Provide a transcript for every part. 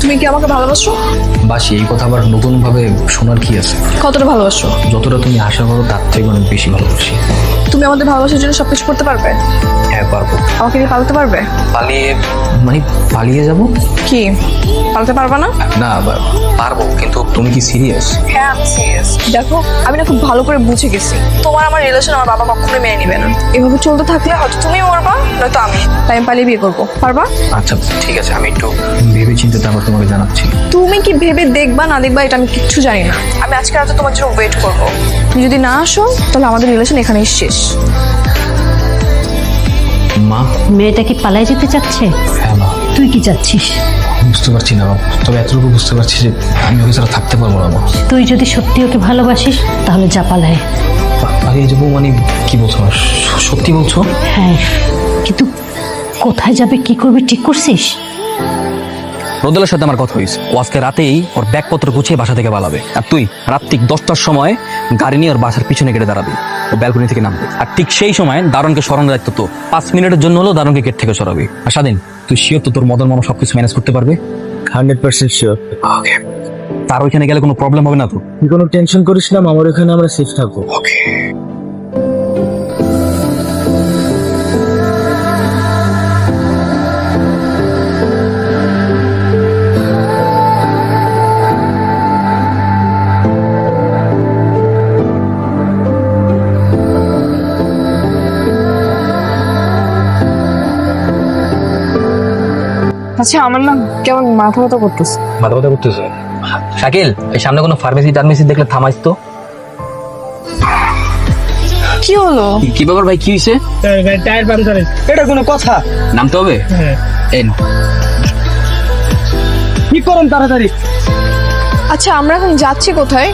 তুমি কি আমাকে ভালোবাসো? বাসি, এই কথা আবার নতুন ভাবে শোনার কি আছে? কতটা ভালোবাসো? যতটা তুমি আশা করো তার থেকে অনেক বেশি ভালোবাসি। তুমি আমাদের ভালোবাসার জন্য সবকিছু করতে পারবে? হ্যাঁ পারবো। আমাকে নিয়ে পালাতে পারবে? পালিয়ে মানে পালিয়ে যাব? কি পালাতে পারবে না? না পারবো, কিন্তু তুমি কি সিরিয়াস? হ্যাঁ আমি সিরিয়াস। দেখো আমি না খুব ভালো করে বুঝে গেছি তোমার আমার রিলেশন আমার বাবা কখনোই মেনে নিবে না। এভাবে চলতে থাকলে হয়তো তুমি মরবা নয়তো আমি, তাই আমি পালিয়ে বিয়ে করবো। পারবা? আচ্ছা ঠিক আছে, আমি একটু ভেবে চিন্তে তারপর তোমাকে জানাচ্ছি। তুমি কি ভেবে দেখবা না দেখবা এটা আমি কিচ্ছু জানি না। আমি আজকে রাতে তোমার জন্য ওয়েট করবো। তুমি যদি না আসো তাহলে আমাদের রিলেশন এখানেই শেষ। মা, মেয়েটা কি পালাই যেতে চাচ্ছে? হ্যাঁ মা। তুই কি চাচ্ছিস? বুঝতে পারছি না, তবে এতটুকু বুঝতে পারছি যে আমি ওকে ছাড়া থাকতে পারবো না মা। তুই যদি সত্যি ওকে ভালোবাসিস তাহলে যা পালায়। পালিয়ে যাবো মানে কি বলছো? সত্যি বলছো? হ্যাঁ, কিন্তু কোথায় যাবে কি করবি ঠিক করছিস? রোদেলার সাথে আমার কথা হয়েছে, ও আজকে রাতেই ওর ব্যাগপত্র গুছিয়ে বাসা থেকে পালাবে। আর তুই রাত্রিক 10টার সময় গাড়ি নিয়ে ওর বাসার পিছনে গেটে দাঁড়াবি, ও ব্যালকনি থেকে নামবে। আর ঠিক সেই সময় দারোয়ানকে সরানোর দায়িত্ব তো। 5 মিনিটের জন্য হলেও দারোয়ানকে গেট থেকে সরাবি। আর স্বাধীন, তুই শিওর তো তোর মদন মামা সবকিছু ম্যানেজ করতে পারবে? 100% শিওর। ওকে, তার ওইখানে গেলে কোনো প্রবলেম হবে না তো? তুই কোনো টেনশন করিস না, আমার এখানে আমরা সেফ থাকবো। ওকে। আচ্ছা আমার না কেমন মাথা ব্যথা করতেছে। মাথা ব্যথা করতেছে? শাকিল, এই সামনে কোনো ফার্মেসি টার্মেসি দেখলে থামাইস তো। কি হলো? কি ব্যাপার ভাই, কি হয়েছে? টায়ার পাংচারের। এটা কোনো কথা? নামতে হবে? এই নাও। কি করুন তাড়াতাড়ি। আচ্ছা আমরা এখন যাচ্ছি কোথায়?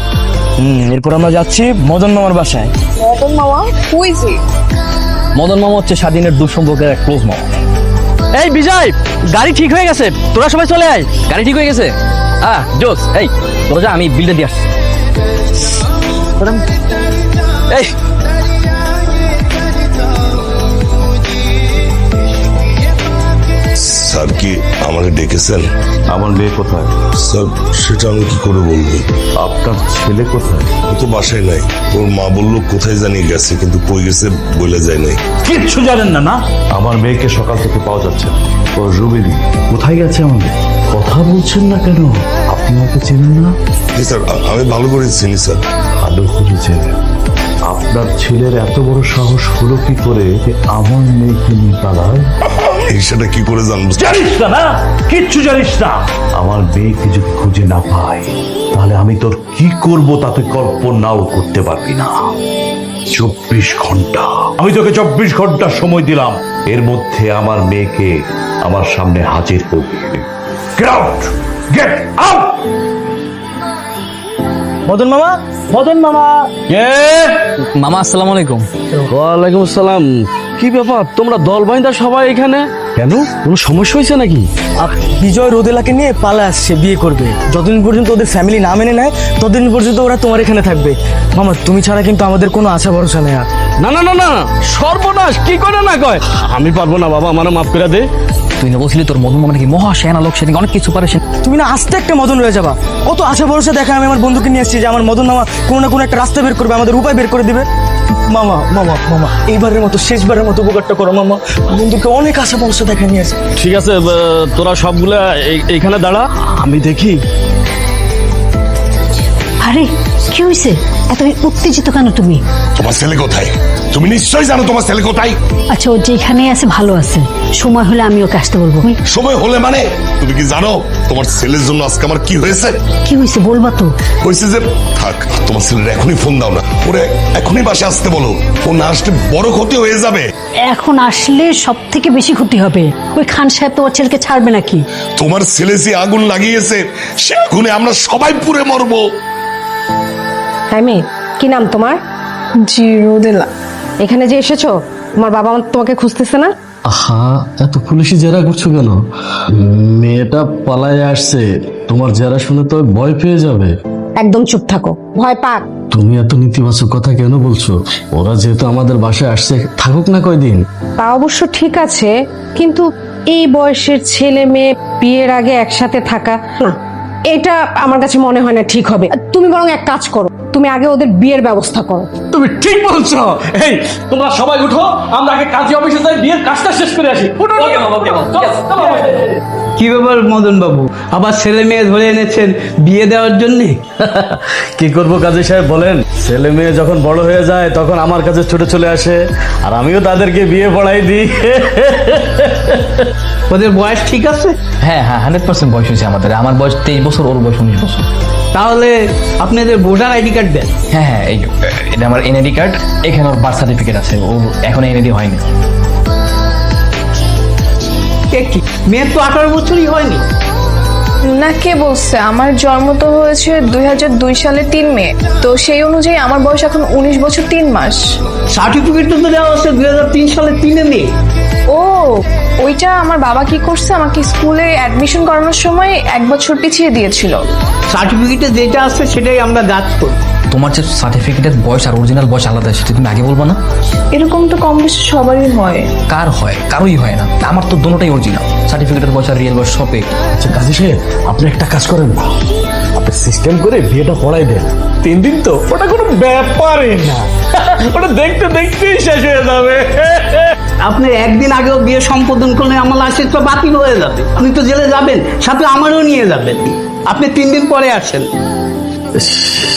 এরপর আমরা যাচ্ছি মদন মামার বাসায়। মদন মামা? Who is he? মদন মামা হচ্ছে স্বাধীনের দূর সম্পর্কের এক ক্লোজ মামা। এই বিজয়, গাড়ি ঠিক হয়ে গেছে, তোরা সবাই চলে আয়। গাড়ি ঠিক হয়ে গেছে? জোস। এই তোরা যা, আমি বিলটা দিয়ে আসছি। এই স্যার কি আমাকে ডেকেছেন? আমার মেয়ে কোথায়? স্যার সেটা আমি কি করে বলবো? আপনার ছেলে কোথায়? ও তো বাসায় নাই। ওর মা বললো কোথায় জানি গেছে, কিন্তু কই গেছে বলে যায় নাই। কিচ্ছু জানেন না না? আমার মেয়েকে সকাল থেকে পাওয়া যাচ্ছে না। ও রুবেলি কোথায় গেছে? আমাদের কথা বলছেন না কেন? আপনি ওকে চেনেন না? জি স্যার, আমি ভালো করে চিনি স্যার। ভালো করে চেনেন? আপনার ছেলের এত বড় সাহস হলো কি করে যে আমার মেয়েকে নিয়ে পালায়? সেটা কি করে জানবো? জানিস না না? কিচ্ছু জানিস না। আমার মেয়েকে যদি খুঁজে না পাই তাহলে আমি তোর কি করব তাতে কল্পনাও করতে পারবি না। 24 ঘন্টা আমি তোকে 24 ঘন্টা সময় দিলাম, এর মধ্যে আমার মেয়েকে আমার সামনে হাজির করবি। Get out, get out. Madan মামা, মদন মামা। মামা আসসালামু আলাইকুম। ওয়ালাইকুম আসসালাম। কি ব্যাপার, তোমরা দল বাইন্দা সবাই এখানে কেন? কোনো সমস্যা হয়েছে নাকি? বিজয় রোদেলাকে নিয়ে পালা আসছে, বিয়ে করবে। যতদিন পর্যন্ত ওদের ফ্যামিলি না মেনে নেয় ততদিন পর্যন্ত ওরা তোমার এখানে থাকবে। মামা তুমি ছাড়া কিন্তু আমাদের কোনো আশা ভরসা নেই আর। না না না না, সর্বনাশ। কি করে না কয়? আমি পারবো না বাবা, আমার মাফ করে দে। তুই না বলছিলি তোর মদন মামা নাকি মহা সেনা লোক, সে নাকি অনেক কিছু পারে। তুমি না আস্তে একটা মদন রয়ে যাবা। কত আশা ভরসা দেখা আমি আমার বন্ধুকে নিয়ে আসছি যে আমার মদন মামা কোনো না কোনো একটা রাস্তা বের করবে, আমাদের উপায় বের করে দিবে। মামা মামা মামা এইবারের মতো শেষবারের মতো উপকারটা করো মামা। বন্ধুকে অনেক আশা ভরসা দেখা নিয়ে আসি। ঠিক আছে, তোরা সবগুলা এইখানে দাঁড়া, আমি দেখি। আরে কি হয়েছে? এত উত্তেজিত কেন তুমি? তোমার ছেলে কোথায়? তুমি নিশ্চয়ই জানো তোমার ছেলে কোথায়। আচ্ছা, ও যেখানে আছে ভালো আছে, সময় হলে আমি ওকে আসতে বলবো। সময় হলে মানে? তুমি কি জানো তোমার ছেলের জন্য আজকে আমার কি হয়েছে? কি হয়েছে বলবা তো? হয়েছে যে, থাক তোমার ছেলের এখনই ফোন দাও না, ওরে এখনই বাসে আসতে বলো। ও না আসলে বড় ক্ষতি হয়ে যাবে। এখন আসলে সব থেকে বেশি ক্ষতি হবে। ওই খান সাহেব তোমার ছেলেকে ছাড়বে নাকি? তোমার ছেলে যে আগুন লাগিয়েছে সে আগুনে আমরা সবাই পুড়ে মরবো। হ্যাঁ মেয়ে, কি নাম তোমার? জি রোদেলা। এখানে যে এসেছো, তোমার বাবা তোমাকে খুঁজতেছে না? হ্যাঁ, এত পুলিশি জেরা করছো কেন? মেয়েটা পালায় আসছে, তোমার জেরা শুনে তো ভয় পেয়ে যাবে। একদম চুপ থাকো, ভয় পাক। তুমি এত নেতিবাচক কথা কেন বলছো? ওরা যেহেতু আমাদের বাসায় আসছে, থাকুক না কয়দিন। তা অবশ্য ঠিক আছে, কিন্তু এই বয়সের ছেলে মেয়ে বিয়ের আগে একসাথে থাকা না, এটা আমার কাছে মনে হয় না ঠিক হবে। তুমি বরং এক কাজ করো, তুমি আগে ওদের বিয়ের ব্যবস্থা করো। তুমি ঠিক বলছো। এই তোমরা সবাই উঠো, আমরা আগে কাজী অফিসে যাই, বিয়ের কাজটা শেষ করে আসি। উঠো, চলো। কি ব্যাপার মদন বাবু, আবার ছেলে মেয়ে ধরে এনেছেন বিয়ে দেওয়ার জন্য? কি করবো কাজী সাহেব বলেন? ছেলে মেয়ে যখন বড় হয়ে যায় তখন আমার কাছে ছুটে চলে আসে, আর আমিও তাদেরকে বিয়ে পড়াই দিই। ওদের বয়স ঠিক আছে? হ্যাঁ হ্যাঁ 100% বয়স হয়েছে আমাদের। আমার বয়স 23 বছর, ওর বয়স 19 বছর। তাহলে আপনাদের ভোটার আইডি কার্ড দেন। হ্যাঁ হ্যাঁ এটা আমার এনআইডি কার্ড, এখানে ওর বার্থ সার্টিফিকেট আছে, ও এখন এনআইডি হয়নি। কি মেয়ের তো 18 বছরই হয়নি? না, কে বলছে? আমার জন্ম তো হয়েছে 2002 সালে 3 মে, তো সেই অনুযায়ী আমার বয়স এখন 19 বছর 3 মাস। সার্টিফিকেট তো দেওয়া আছে 2003 সালে 3 মে। ও, ওইটা আমার বাবা কি করছে, আমাকে স্কুলে অ্যাডমিশন করানোর সময় 1 বছর পিছিয়ে দিয়েছিল। সার্টিফিকেটে যেটা আছে সেটাই আমরা যাচ করি। তোমার যে সার্টিফিকেটের বয়স আর অরিজিনাল বয়স আলাদা, সেটা তুমি আগে বলবো না? এরকম তো কম বেশি সবারই হয়। কার হয়? কারোই হয় না। আমার তো দুটোটাই অরিজিনাল, সার্টিফিকেটের বয়স আর রিয়েল বয়স সব এক। আচ্ছা কাজী সাহেব, আপনি একটা কাজ করেন না, আপনি সিস্টেম করে বিয়েটা পড়াই দেন। 3 দিন তো ওটা কোনো ব্যাপারই না, ওটা দেখতে দেখতেই শেষ হয়ে যাবে। আপনি একদিন আগেও বিয়ে সম্পাদন করলে আমার লাইসেন্স তো বাতিল হয়ে যাবে, আপনি তো জেলে যাবেন, সাথে আমারও নিয়ে যাবেন। আপনি 3 দিন পরে আসেন।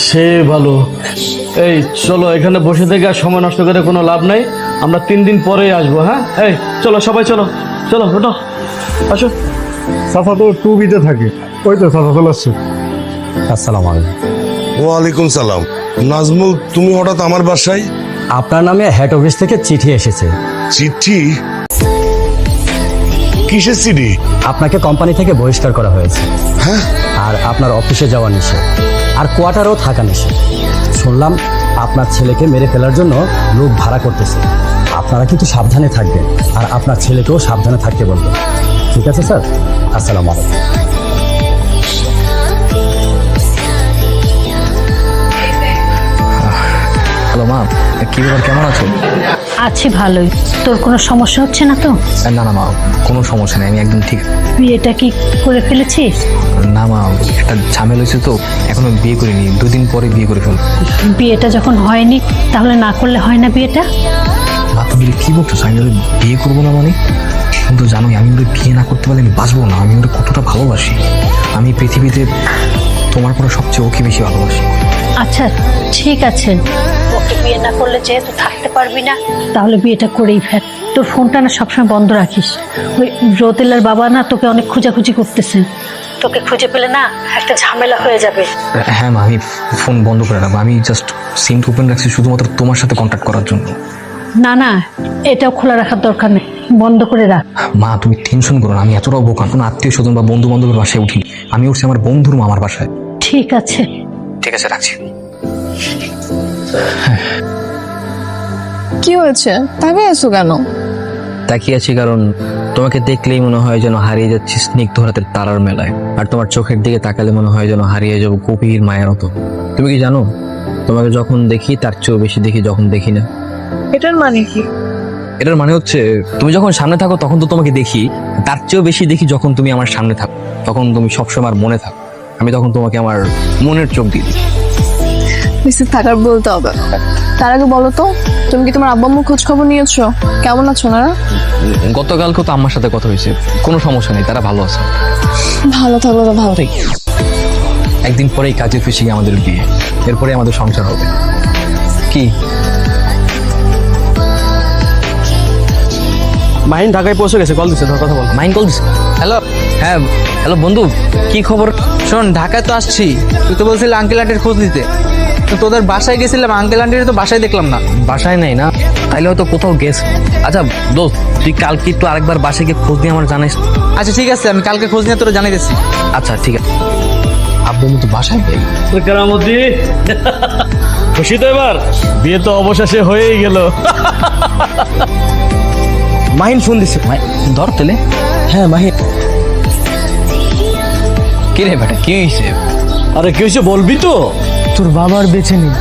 সে ভালো। এই চলো, এখানে বসে থেকে আর সময় নষ্ট করে কোনো লাভ নাই, আমরা 3 দিন পরেই আসবো। হ্যাঁ, এই চলো সবাই, চলো চলো ওঠো, আসো। সাফা তো 2B-তে থাকে, ওই তো সাফা চলে আসছে। আসসালামু আলাইকুম। ওয়ালাইকুম সালাম। নাজমুল, তুমি হঠাৎ আমার বাসায়? আপনার নামে হেড অফিস থেকে চিঠি এসেছে। চিঠি? কিসের চিঠি? আপনাকে কোম্পানি থেকে বহিষ্কার করা হয়েছে, হ্যাঁ? আর আপনার অফিসে যাওয়া নিষেধ, আর কোয়ার্টারও থাকা নিষেধ। শুনলাম আপনার ছেলেকে মেরে ফেলার জন্য লোক ভাড়া করতেছে। আপনারা কিন্তু সাবধানে থাকবেন, আর আপনার ছেলেকেও সাবধানে থাকতে বলবেন। ঠিক আছে স্যার, আসসালামু আলাইকুম। হ্যালো মা, কি ব্যাপার, কেমন আছো? আছি ভালোই। তোর কোনো সমস্যা হচ্ছে না তো? না না মা, কোনো সমস্যা নেই, আমি একদম ঠিক। বিয়েটা কি করে ফেলেছিস? না মা, একটা ঝামেলা হয়েছে তো, এখনো বিয়ে করিনি, 2 দিন পরে বিয়ে করে ফেলবো। বিয়েটা যখন হয়নি তাহলে না করলে হয় না বিয়েটা? মা তুমি কি বলছো? আমি ওদের বিয়ে করবো না মানে? তুমি তো জানোই আমি ওদের বিয়ে না করতে পারলে আমি বাঁচবো না। আমি ওদের কতটা ভালোবাসি। আমি পৃথিবীতে তোমার পরে সবচেয়ে ওকে বেশি ভালোবাসি। আচ্ছা ঠিক আছে, ওকে বিয়ে না করলে যেহেতু থাকতে পারবি না, তাহলে বিয়েটা করেই ফেল। তোর ফোনটা না সবসময় বন্ধ রাখিস। ওই রোতেলার বাবা না তোকে অনেক খোঁজাখুঁজি করতেছে, তোকে খুঁজে পেলে না একটা ঝামেলা হয়ে যাবে। হ্যাঁ মা, আমি ফোন বন্ধ করে রাখবো। আমি জাস্ট সিম ওপেন রাখছি শুধুমাত্র তোমার সাথে কন্ট্যাক্ট করার জন্য। না না, এটাও খোলা রাখার দরকার নেই, বন্ধ করে রাখ। মা তুমি টেনশন করো না, আমি এতটাও বোকা। কোনো আত্মীয় স্বজন বা বন্ধু বান্ধবের বাসায় উঠি, আমি উঠছি আমার বন্ধুর মামার বাসায়। ঠিক আছে। ঠিক আছে, রাখছি। কি হয়েছে? তাকিয়ে আছো কেন? তাকিয়ে আছি কারণ তোমাকে দেখলেই মনে হয় যেন হারিয়ে যাচ্ছি স্নিগ্ধ রাতের তারার মেলায়, আর তোমার চোখের দিকে তাকালে মনে হয় যেন হারিয়ে যাবো গভীর মায়ের মতো। তুমি কি জানো, তোমাকে যখন দেখি তার চেয়েও বেশি দেখি যখন দেখি না। এটার মানে কি? এটার মানে হচ্ছে তুমি যখন সামনে থাকো তখন তো তোমাকে দেখি, তার চেয়েও বেশি দেখি যখন তুমি আমার সামনে থাকো, তখন তুমি সবসময় আমার মনে থাকো। আমি তখন তোমাকে আমার মনের চোখ দিয়ে দিই। নিশ্চিত থাকার বলতে হবে। তার আগে বলো তো, তুমি কি তোমার আব্বা আম্মুর খোঁজ খবর নিয়েছো? কেমন আছো ওনারা? গতকালকে তো আম্মার সাথে কথা হয়েছে, কোনো সমস্যা নেই, তারা ভালো আছে। ভালো থাকলো তো ভালো। একদিন পরেই কাজে ফেসে গিয়ে আমাদের বিয়ে, এরপরে আমাদের সংসার হবে। কি মাহিন ঢাকায় পৌঁছে গেছে, কল দিচ্ছে, ধর কথা বল। Mind call this? হ্যালো, হ্যাঁ হ্যালো বন্ধু, কি খবর? শোন, ঢাকায় তো আসছি, তুই তো বলছিলি আঙ্কেল আন্টির খোঁজ নিতে, তো তোদের বাসায় গেছিলাম, আঙ্কেল আন্টির তো বাসায় দেখলাম না। বাসায় নাই না? তাইলে হয়তো কোথাও গেছে। আচ্ছা দোস্ত, তুই কালকে একটু আরেকবার বাসায় গিয়ে খোঁজ নিয়ে আমার জানাইস। আচ্ছা ঠিক আছে, আমি কালকে খোঁজ নিয়ে তোরা জানাইতেছি। আচ্ছা ঠিক আছে। আব্বু তো বাসায় নেই। কেরামতি, খুশি তো এবার? বিয়ে তো অবশেষে হয়েই গেল। মাহিন ফোন দিছে। ধর তেলে। হ্যাঁ মাহিন। কি রে বেটা, কি হয়েছে? আরে কি হয়েছে বলবি তো? তোর বাবার বেঁচে নেই,